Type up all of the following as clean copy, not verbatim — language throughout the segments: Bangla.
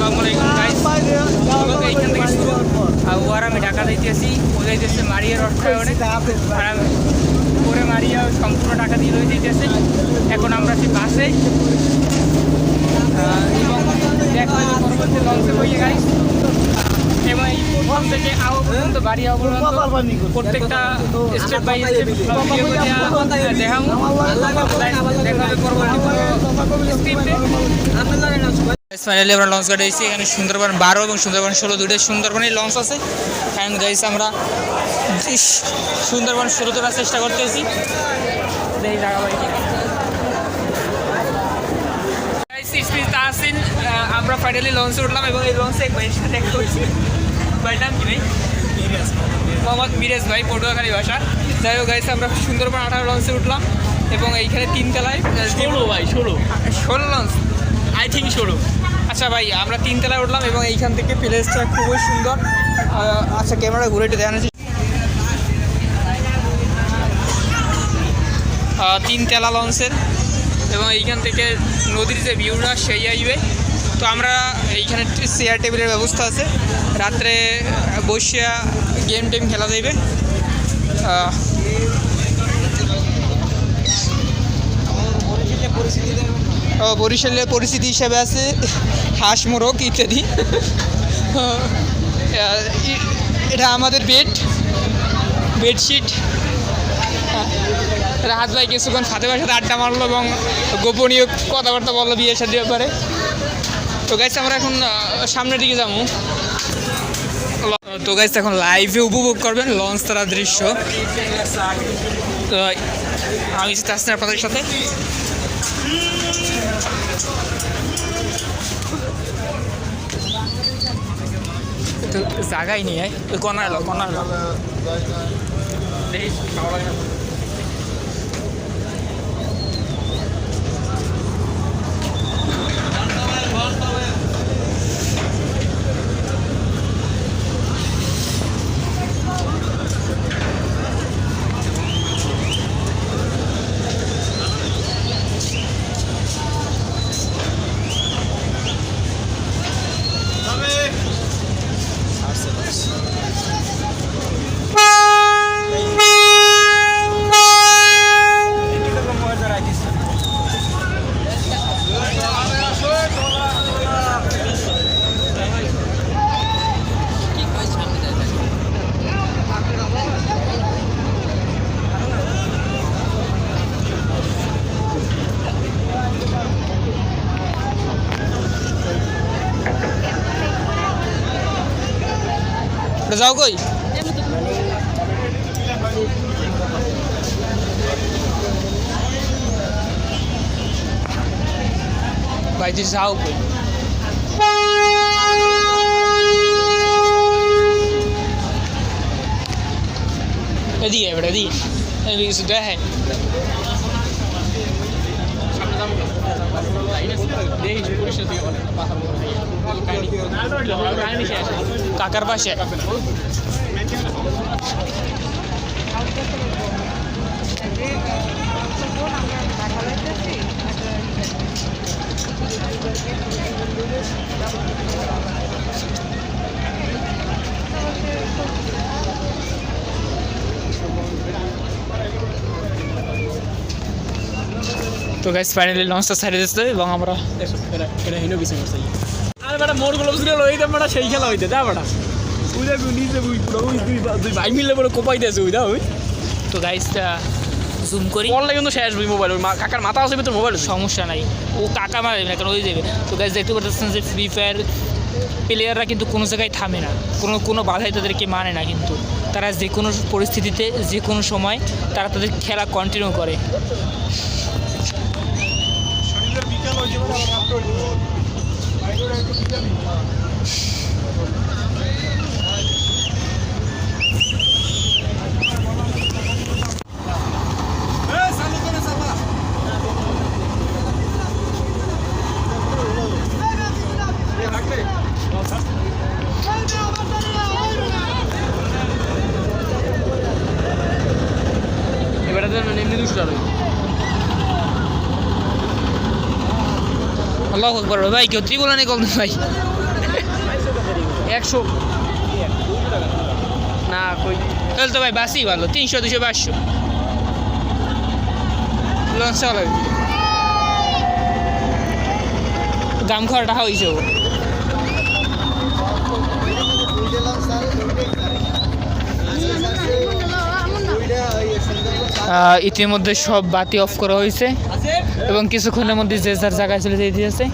আসসালামু আলাইকুম গাইস। এইখান থেকে শুরু আর আমি ঢাকা যাইতেছি, ও যাইতেছে মারিয়া রসায়নে, আর আমি পরে মারিয়া সম্পূর্ণ টাকা দিয়ে লই দিতেছে। এখন আমরা আছি বাসে এবং দেখা হয়তো পরবর্তী লঞ্চে বইয়ে গাইস। এবং এই প্রথম থেকে আও পর্যন্ত বাড়ি আও পর্যন্ত প্রত্যেকটা স্টেপ বাই স্টেপ দেখা হবে পরবর্তী স্ক্রিপ্টে। ফাইনালি আমরা লঞ্চ ঘাটে এসেছি। এখানে সুন্দরবন 12 এবং সুন্দরবন 16 দুটোই সুন্দরবনেই লঞ্চ আছে। অ্যান্ড গাইস আমরা সুন্দরবন 16 তোলার চেষ্টা করতেছি। এই জায়গা বাড়ি আমরা ফাইনালি লঞ্চে উঠলাম এবং এই লঞ্চে এক ভাইয়ের সাথে দেখা করছি। ভাইয়ের নাম কি ভাই? মোহাম্মদ মিরাজ ভাই, পটুয়াখালী ভাষা। যাই হোক গাইস, আমরা সুন্দরবন 18 লঞ্চে উঠলাম এবং এইখানে 3 তলায় 16 লঞ্চ, আই থিঙ্ক 16। আচ্ছা ভাই, আমরা 3 তলায় উঠলাম এবং এইখান থেকে প্লেসটা খুবই সুন্দর। আচ্ছা ক্যামেরা ঘুরে একটু দেখানো 3 তলা লঞ্চের এবং এইখান থেকে নদীর যে ভিউটা সেই আইবে। তো আমরা এইখানে চেয়ার টেবিলের ব্যবস্থা আছে, রাত্রে বসিয়া গেম টেম খেলা যাইবে। বরিশালের পরিস্থিতি হিসাবে আছে হাঁস মোরগ ইত্যাদি। এটা আমাদের বেডশিট। রাহাত ভাই কিছুক্ষণ ফাতেমার সাথে আড্ডা মারলো এবং গোপনীয় কথাবার্তা বললো বিয়ের সাথে ব্যাপারে। তো গাইস আমরা এখন সামনের দিকে যাবো। তো গাইস এখন লাইভে উপভোগ করবেন লঞ্চ তারা দৃশ্য। তো আমি আসছি আপনাদের সাথে। তো জায়গায় নিয়ে ওই কর্নার যাও কই ভাই, তুই যাও কই? এদিকে এবার এদিকে কিছু দেখে কাকার পাশে। তো গাইস ফাইনালি লঞ্চটা ছাড়ে দিচ্ছে এবং আমরা এটা হিনো কিছু করছি। আর বেটা মোড়গুলো বুঝলে লইতে বেটা সেই খেলা হইতে দা বেটা ওই দেখো নিচে দুই ভাই মিলে বলে কোপাইতেছে ওই দা ওই। তো গাইস জুম করি বললে কিন্তু শেষ বই মোবাইল কাকার মাথা আছে ভিতর মোবাইল সমস্যা নাই, ও কাকা মারে না কেন ওই যাবে। তো গাইস দেখতে পাচ্ছেন যে ফ্রি ফায়ার প্লেয়াররা কিন্তু কোনো জায়গায় থামে না, কোনো বাধাই তাদেরকে মানে না, কিন্তু তারা যে কোনো পরিস্থিতিতে যে কোনো সময় তারা তাদের খেলা কন্টিনিউ করে। আল্লাহু আকবার ভাই, কেউ ত্রিবুলানি কল ভাই। 100 না কই তাহলে তো ভাই বাসই ভালো 300 200 500 লঞ্চ চালাবি গাম খাওয়ার টাকা হয়েছে ইতিমধ্যে সব বাতি অফ করা হয়েছে এবং কিছুক্ষণের মধ্যে যে যার জায়গায় চলে যেতে আছে।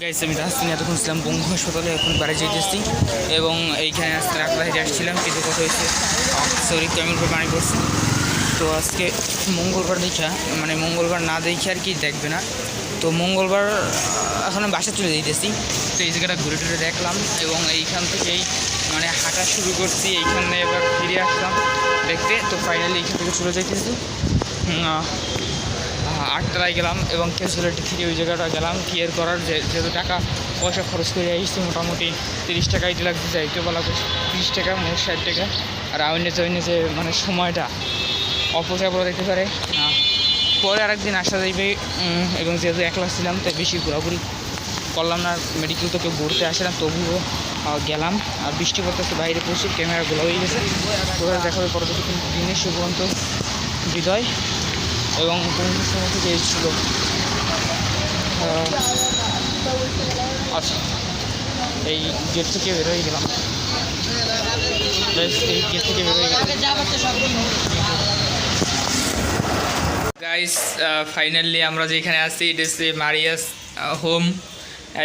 গাইস আমি রাস্তায় এতক্ষণ ছিলাম বঙ্গ হাসপাতালে, এখন বাড়ি যেতেছি এবং এইখানে আসতে রাখলায় আসছিলাম কিন্তু কথা হয়েছে সরি কেমন করে পানি পড়ছে। তো আজকে মঙ্গলবার দেখা মানে মঙ্গলবার না দেখে আর কি দেখবে না, তো মঙ্গলবার এখন বাসা চলে যেতেছি। তো এই জায়গাটা ঘুরে টুরে দেখলাম এবং এইখান থেকেই মানে হাঁটা শুরু করছি, এইখানে এবার ফিরে আসলাম দেখতে। তো ফাইনালি এইখান থেকে চলে যাইতেছি 8টায় গেলাম এবং ক্যালকুলেটর থেকে ওই জায়গাটা গেলাম ক্লিয়ার করার যেহেতু টাকা পয়সা খরচ করে আসছি মোটামুটি 30 টাকা ইটি লাগতে যাইতে বলা 30 টাকা মোট 60 টাকা। আর আইনে যে মানে সময়টা অপচয় করে দিতে পারে না, পরে আরেকদিন আসা যাইবে এবং যেহেতু একলা ছিলাম তাই বেশি ঘোরাঘুরি করলাম না, মেডিকেল তো কেউ ঘুরতে আসলাম তবুও গেলাম। আর বৃষ্টি পড়তেছে বাইরে প্রচুর, ক্যামেরাগুলো হয়ে গেছে। ওরা দেখাবে পরবর্তী দিনে সুবন্ত হৃদয় এবং পৌঁছার সময় থেকে ছিল। আচ্ছা এই গেট থেকে বেরোয় গেলাম, এই গেট থেকে বেরোয় গেলাম গাইস। ফাইনালি আমরা যেখানে আছি এটা হচ্ছে মারিয়াস হোম,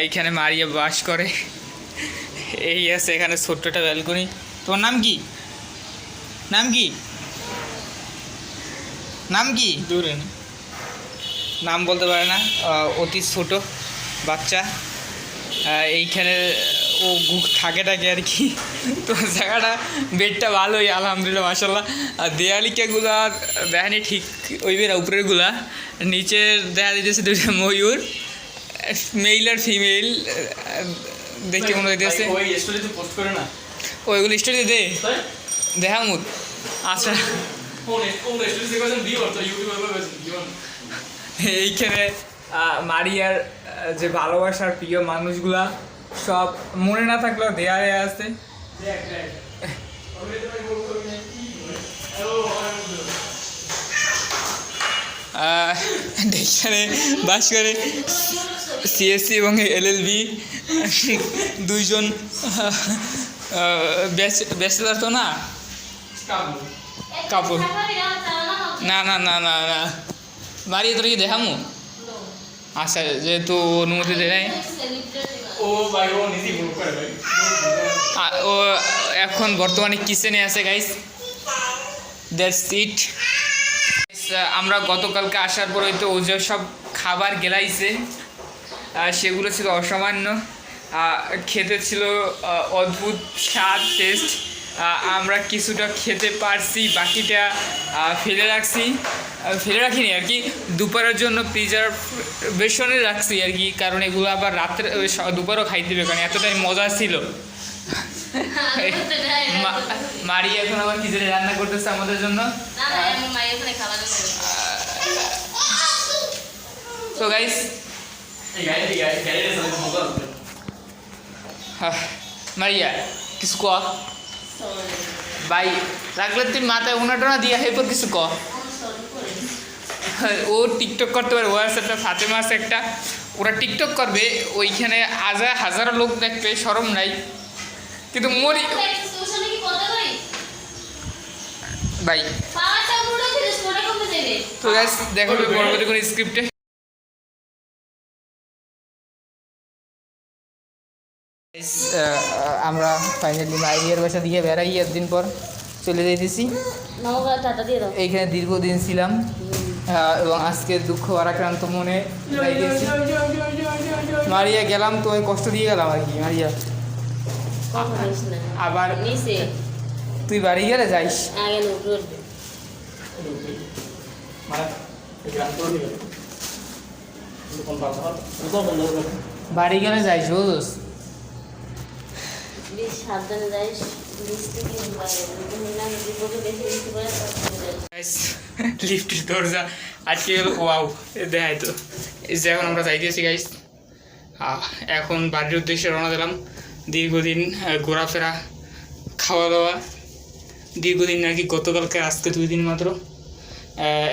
এইখানে মারিয়া বাস করে। এই আছে এখানে ছোট্ট একটা ব্যালকনি। তোমার নাম কি? নাম কি? নাম কি? দূরে নাম বলতে পারে না, অতি ছোট বাচ্চা। এইখানে ও থাকে আর কি। তো জায়গাটা বেডটা ভালোই আলহামদুলিল্লাহ মাশাআল্লাহ। আর দেয়ালিকাগুলো আর দেখানি ঠিক ওই বের উপরেরগুলা, নিচের দেখা দিতেছে দুইটা ময়ূর, মেল আর ফিমেল দেখতে মনে হইতেছে। ওইগুলো স্টোরি দে দেখামুদ। আচ্ছা এইখানে মারিয়ার যে ভালোবাসার প্রিয় মানুষগুলা সব মনে না থাকলেও দেয়ালে আছে। এখানে বাস করে সিএসসি এবং এলএলবি দুইজন ব্যাচেলার তো না কাপড় না না না না না মারিয়া তোর কি দেখামু? আচ্ছা যেহেতু অনুমতি দেয় ও এখন বর্তমানে কিচেনে আছে গাইস, দ্যাটস ইট। আমরা গতকালকে আসার পর হয়তো ও যে সব খাবার গেলাইছে সেগুলো ছিল অসামান্য, খেতে ছিল অদ্ভুত স্বাদ টেস্ট। আমরা কিছুটা খেতে পারছি, বাকিটা ফেলে রাখিনি আর কি, দুপুরের জন্য প্রিজার্ভেশনে রাখছি আর কি, কারণ এগুলো আবার রাত্রে দুপুরও খাইতে হবে, কারণ এতটাই মজা ছিল। মারি এখন আবার খিচুড়ি রান্না করতেছে আমাদের জন্য। তো গাইস মারিয়া কিছু ক ভাই রাখলে তুই মাথায় উনাটোনা দিয়া এরপর কিছু ক। ও টিকটক করতে পারে, ও আছে একটা ফাতেমা আছে একটা, ওরা টিকটক করবে, ওইখানে হাজারো লোক দেখবে, শরম নাই। কিন্তু মরি ভাই তো গাইস দেখো পরবর্তী কোনো স্ক্রিপ্টে। আমরা ফাইনালি মাইরিয়ার বাসা দিয়ে বেড়াই একদিন পর চলে যাইতেছি। এইখানে দীর্ঘদিন ছিলাম এবং আজকে দুঃখ ভারাক্রান্ত মনে যাইতেছি। মারিয়া গেলাম তো কষ্ট দিয়ে গেলাম আর কি। মারিয়া আবার তুই বাড়ি গেলে যাইস, বাড়ি গেলে যাইস বুঝোস। লিফটের দরজা আজকে ওয়াও দেখাই তো। এই যে এখন আমরা যাইতেছি গাইস, এখন বাড়ির উদ্দেশ্যে রওনা দিলাম। দীর্ঘদিন ঘোরাফেরা খাওয়া দাওয়া, দীর্ঘদিন আর কি, গতকালকে আজকে 2 দিন মাত্র।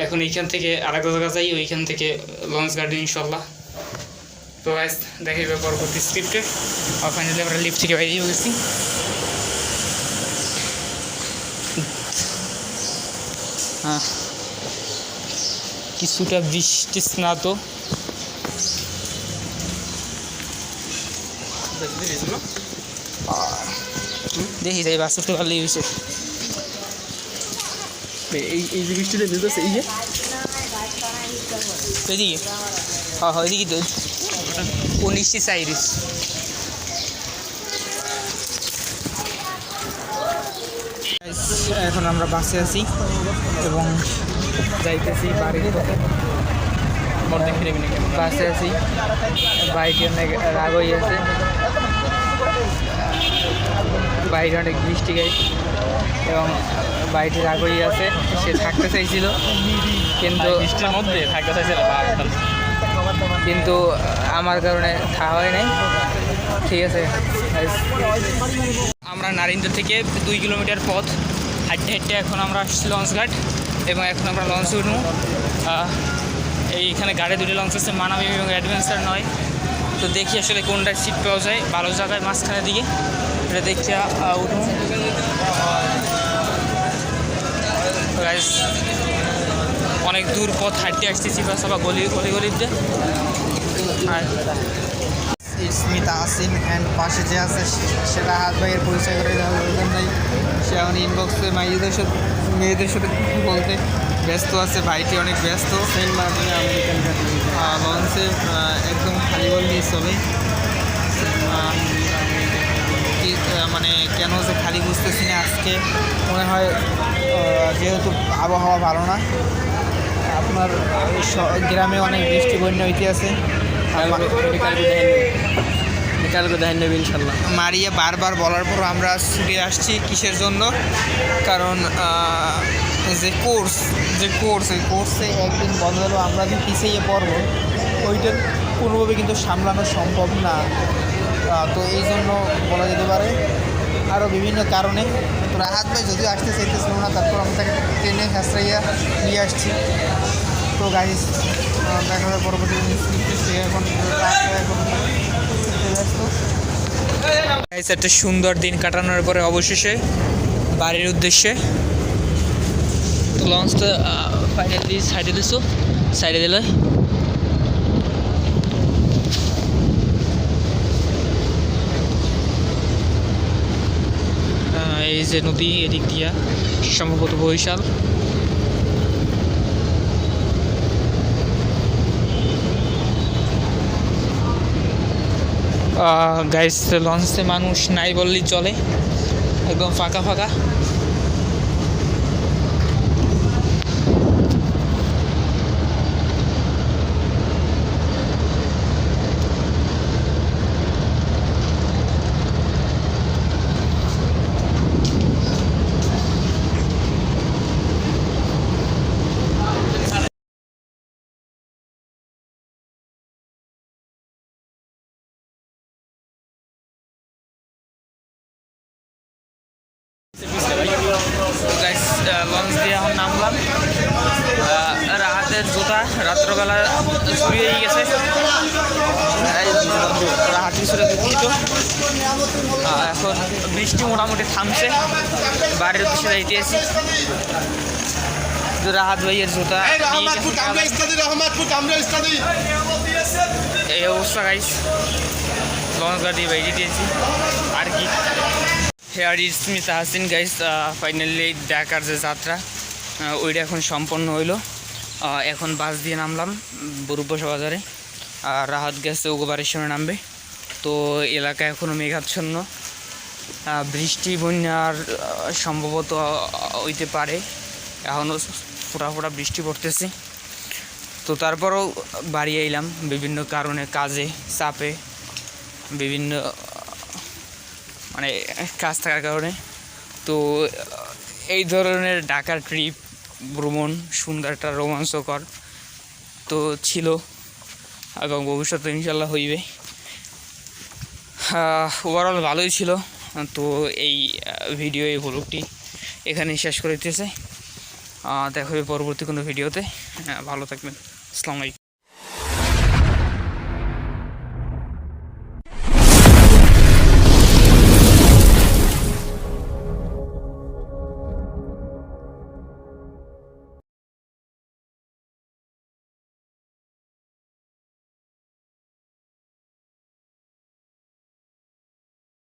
এখন এইখান থেকে আরেক জায়গা যাই, ওইখান থেকে লঞ্চ গার্ডেন ইনশাল্লাহ। তো গাইস দেখে পরবর্তী স্ক্রিপ্টে। আর ফাইনালি আমরা লিফট থেকে বেরিয়ে গেছি। হ্যাঁ, কিছুটা বৃষ্টি স্নাত। দেখি যাই বাস উঠতে পারলেই হয়েছে। এই যে বৃষ্টিতে ভিজতেছে, এই যে এদিকে, হ্যাঁ হ্যাঁ এদিকে তো 19 সাইরিস। এখন আমরা বাসে আছি এবং যাইতেছি বাড়ির পথে। বাসে আছি, বাইকে অনেক রাগ হয়ে আছে, বাইরে অনেক বৃষ্টি গাই এবং বাইরে রাগ হয়ে আছে। সে থাকতে চাইছিল কিন্তু বৃষ্টির মধ্যে থাকতে চাইছিল, কিন্তু আমার কারণে থাকা হয় নাই। ঠিক আছে, আমরা নারিন্দা থেকে 2 কিলোমিটার পথ হাঁটতে হাঁটতে এখন আমরা আসছি লঞ্চঘাট এবং এখন আমরা লঞ্চে উঠবো। এইখানে গাড়ি 2টি লঞ্চ আছে, মানামি এবং অ্যাডভেঞ্চার নয়। তো দেখি আসলে কোনটার সিট পাওয়া যায় ভালো জায়গায় মাঝখানের দিকে, এটা দেখে উঠবো। অনেক দূর পথ হাঁটতে আসতেছি বা গলিতে। আর স্মিতা আসিন অ্যান্ড পাশে যে আছে সেটা হাত ভাইয়ের পরিচয় করে দেওয়ার প্রয়োজন নেই। সে এখন ইনবক্সে মেয়েদের সাথে বলতে ব্যস্ত আছে। ভাইটি অনেক ব্যস্ত। লঞ্চে একদম খালি বল নিয়ে চলে। মানে কেন যে খালি বুঝতেছি না। আজকে মনে হয় যেহেতু আবহাওয়া ভালো না, আপনার গ্রামে অনেক বৃষ্টি বন্যা হইতে আছে। কালকে দেখেন নেবে ইনশাল্লাহ। মারিয়া বারবার বলার পর আমরা ছুটে আসছি কিসের জন্য, কারণ যে কোর্সে একদিন বন্ধ হলো, আমরা যে পিছিয়ে পড়বো ওইটার কোনোভাবে কিন্তু সামলানো সম্ভব না। তো এই জন্য বলা যেতে পারে, আরও বিভিন্ন কারণে। তো রাহাত ভাই যদিও আসতে চাইতেছিল না, তারপর আমি তাকে ট্রেনে হাসরাইয়া নিয়ে আসছি। তো গাইস দেখা যায় পরবর্তী এখন একটা সুন্দর দিন কাটানোর পরে অবশেষে বাড়ির উদ্দেশ্যে। তো লঞ্চটা ফাইনালি সাইডে দিলে এই যে নদী, এদিক দিয়া সম্ভবত বরিশাল। গাইস লঞ্চে মানুষ নাই বললেই চলে, একদম ফাঁকা ফাঁকা। লঞ্চ দিয়ে এখন নামলাম। রাহাতের জুতা রাত্রবেলা চুরি হয়ে গেছে, রাহাতি ছুটে দুঃখিত। এখন বৃষ্টি মোটামুটি থামছে, বাড়ির উদ্দেশ্যে যাইতেছি। রাহাত ভাইয়ের জুতা এই অবস্থা গাইস। লঞ্চ গাড়ি বাইরে দিয়েছি আর কি। Hair is me Tahsin guys, finally ঢাকার যে যাত্রা ওইটা এখন সম্পন্ন হইলো। এখন বাস দিয়ে নামলাম বরুপবাসা বাজারে, আর রাহাত গেছে ওগোবারের সময় নামবে। তো এলাকা এখনও মেঘাচ্ছন্ন, বৃষ্টি বন্যার সম্ভবত হইতে পারে, এখনও ফোঁটা ফোঁটা বৃষ্টি পড়তেছে। তো তারপরেও বাড়ি এলাম বিভিন্ন কারণে, কাজে চাপে, বিভিন্ন মানে কাজ থাকার কারণে। তো এই ধরনের ঢাকার ট্রিপ ভ্রমণ সুন্দর একটা রোমাঞ্চকর তো ছিল, এবং ভবিষ্যতে ইনশাল্লাহ হইবে। ওভারঅল ভালোই ছিল। তো এই ভিডিও, এই ব্লগটি এখানেই শেষ করে দিতেছে। দেখা হবে পরবর্তী কোনো ভিডিওতে। ভালো থাকবেন। আসসালামু আলাইকুম।